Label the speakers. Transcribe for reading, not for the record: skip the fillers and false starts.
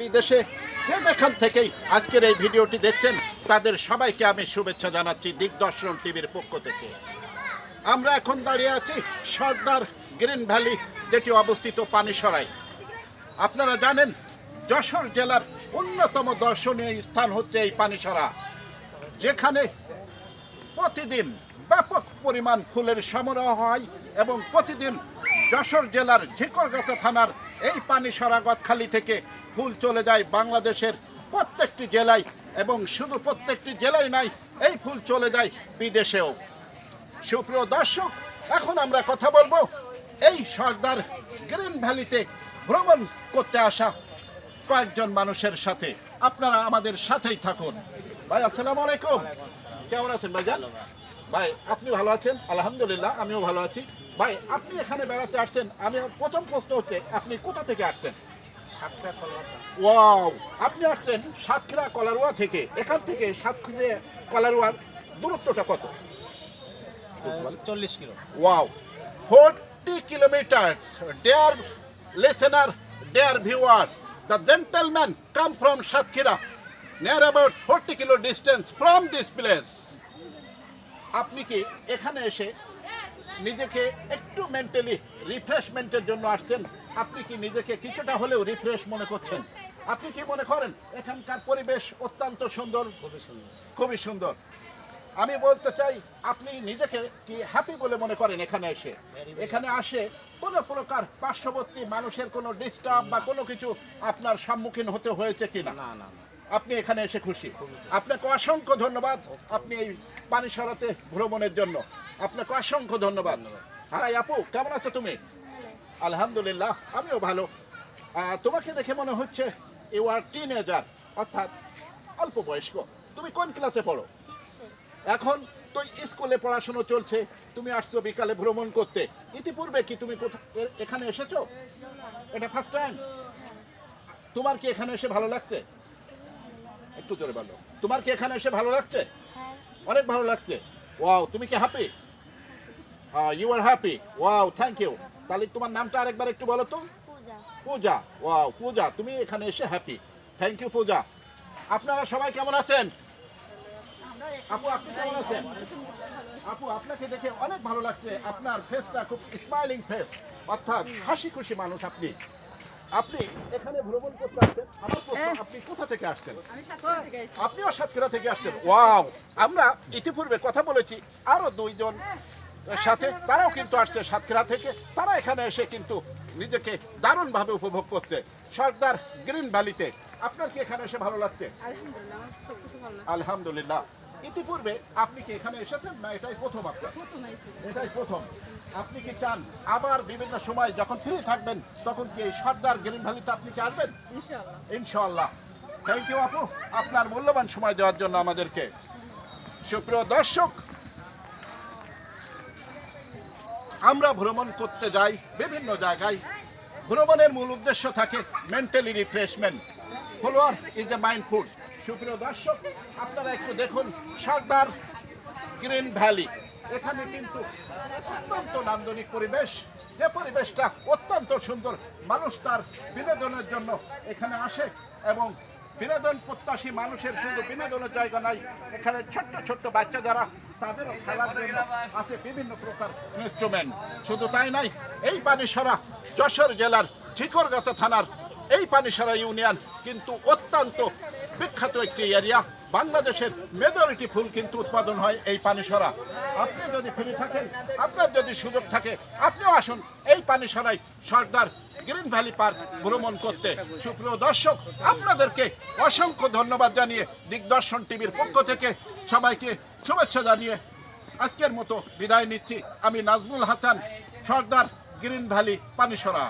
Speaker 1: বিদেশে যে যেখান থেকেই আজকের এই ভিডিওটি দেখছেন তাদের সবাইকে আমি শুভেচ্ছা জানাচ্ছি দিগদর্শন টিভির পক্ষ থেকে। আমরা এখন দাঁড়িয়ে আছি সর্দার গ্রিন ভ্যালি, যেটি অবস্থিত পানিসরায়। আপনারা জানেন যশোর জেলার অন্যতম দর্শনীয় স্থান হচ্ছে এই পানিসরা, যেখানে প্রতিদিন ব্যাপক পরিমাণ ফুলের সমারোহ হয় এবং প্রতিদিন যশোর জেলার ঝিকরগাছা থানার এই পানিসরা গদখালি থেকে ফুল চলে যায় বাংলাদেশের প্রত্যেকটি জেলায়, এবং শুধু প্রত্যেকটি জেলায় নাই, এই ফুল চলে যায় বিদেশেও। সুপ্রিয় দর্শক, এখন আমরা কথা বলবো এই সর্দার গ্রিন ভ্যালিতে ভ্রমণ করতে আসা কয়েকজন মানুষের সাথে। আপনারা আমাদের সাথেই থাকুন। ভাই আসসালামু আলাইকুম, কেমন আছেন ভাইজান? ভাই আপনি ভালো আছেন? আলহামদুলিল্লাহ, আমিও ভালো আছি। ভাই আপনি এখানে বেড়াতে আসছেন, আমি প্রথম প্রশ্ন হচ্ছে আপনি কোথা থেকে আসছেন? ওয়াও, আপনি আসছেন সাতক্ষীরা কলারোয়া থেকে। এখান থেকে সাতক্ষীরা কলারোয়ার দূরত্বটা কত?
Speaker 2: 40 kilo.
Speaker 1: Wow, 40 kilometers. Dear listener, dear viewer, the gentleman come from Satkira, near about 40 kilo distance from this place. আপনি কি এখানে এসে নিজেকে একটু মেন্টালি রিফ্রেশমেন্টের জন্য আসছেন? আপনি কি নিজেকে কিছুটা হলেও রিফ্রেশ মনে করছেন? আপনি কি মনে করেন এখানকার পরিবেশ অত্যন্ত সুন্দর? খুবই সুন্দর। আমি বলতে চাই, আপনি নিজেকে কি হ্যাপি বলে মনে করেন এখানে এসে? এখানে আসে কোনো প্রকার পার্শ্ববর্তী মানুষের কোনো ডিস্টার্ব বা কোনো কিছু আপনার সম্মুখীন হতে হয়েছে কিনা?
Speaker 2: না না,
Speaker 1: আপনি এখানে এসে খুশি? আপনাকে অসংখ্য ধন্যবাদ আপনি এই পানিসরাতে ভ্রমণের জন্য। আপনাকে অসংখ্য ধন্যবাদ। হাই আপু, কেমন আছো তুমি? আলহামদুলিল্লাহ, আমিও ভালো। তোমাকে দেখে মনে হচ্ছে ইউ আর টিনেজার, অর্থাৎ অল্প বয়স্ক। তুমি কোন ক্লাসে পড়ো? এখন তো স্কুলে পড়াশোনা চলছে, তুমি আসছো বিকালে ভ্রমণ করতে। ইতিপূর্বে কি তুমি এখানে এসেছো? এটা ফার্স্ট টাইম? তোমার কি এখানে এসে ভালো লাগছে? একটু জোরে বলো। তোমার কি এখানে এসে ভালো লাগছে? অনেক ভালো লাগছে। ওয়াও, তুমি কি happy? You are happy. Wow, thank you. তাহলে তোমার নামটা আরেকবার একটু বলো তো। পূজা। ওয়াও পূজা, তুমি এখানে এসে হ্যাপি। থ্যাংক ইউ পূজা। আপনারা সবাই কেমন আছেন? আপু আপনি কেমন আছেন? আপু আপনাকে দেখে অনেক ভালো লাগছে, আপনার ফেসটা খুব স্মাইলিং ফেস, অর্থাৎ হাসি খুশি মানুষ আপনি। আপনি এখানে ভ্রমণ করতে আসছেন, আমার প্রশ্ন, আপনি কোথা থেকে আসছেন? আপনিও সাতক্ষীরা থেকে আসছেন। ওয়াও, আমরা ইতিপূর্বে কথা বলেছি আরো দুইজন সাথে, তারাও কিন্তু আসছে সাতক্ষীরা থেকে। তারা এখানে এসে কিন্তু নিজেকে দারুণভাবে উপভোগ করছে সর্দার গ্রিন ভ্যালিতে। আপনার কি এখানে এসে ভালো লাগছে? আলহামদুলিল্লাহ। ইতিপূর্বে আপনি কি এখানে এসেছেন না এটাই প্রথম? আপনার এটাই প্রথম। আপনি কি চান আবার বিভিন্ন সময় যখন ফ্রি থাকবেন তখন কি এই সর্দার গ্রিন ভ্যালিতে আপনি কি আসবেন? ইনশাআল্লাহ। থ্যাংক ইউ আপু, আপনার মূল্যবান সময় দেওয়ার জন্য আমাদেরকে। সুপ্রিয় দর্শক, আমরা ভ্রমণ করতে যাই বিভিন্ন জায়গায়। ভ্রমণের মূল উদ্দেশ্য থাকে mentally refreshment. Follower is a mind food. সুপ্রিয় দর্শক, আপনারা একটু দেখুন সর্দার গ্রিন ভ্যালি। এখানে কিন্তু অত্যন্ত নান্দনিক পরিবেশ, যে পরিবেশটা অত্যন্ত সুন্দর। মানুষ তার বিনোদনের জন্য এখানে আসে, এবং বিনোদন প্রত্যাশী মানুষের শুধু বিনোদনের জায়গা নাই, এখানে ছোট্ট ছোট্ট বাচ্চা যারা, তাদেরও খেলার জন্য আছে বিভিন্ন প্রকার ইনস্ট্রুমেন্ট। শুধু তাই নাই, এই পানিসরা যশোর জেলার ঝিকরগাছা থানার এই পানিসরা ইউনিয়ন কিন্তু অত্যন্ত বিখ্যাত একটি এরিয়া। বাংলাদেশের মেজরিটি ফুল কিন্তু উৎপাদন হয় এই পানিসরা। আপনি যদি ফ্রি থাকেন, আপনার যদি সুযোগ থাকে, আপনিও আসুন এই পানিসরায় সর্দার গ্রিন ভ্যালি পার্ক ভ্রমণ করতে। সুপ্রিয় দর্শক, আপনাদেরকে অসংখ্য ধন্যবাদ জানিয়ে দিগদর্শন টিভির পক্ষ থেকে সবাইকে শুভেচ্ছা জানিয়ে আজকের মতো বিদায় নিচ্ছি। আমি নাজমুল হাসান, সর্দার গ্রিন ভ্যালি পানিসরা।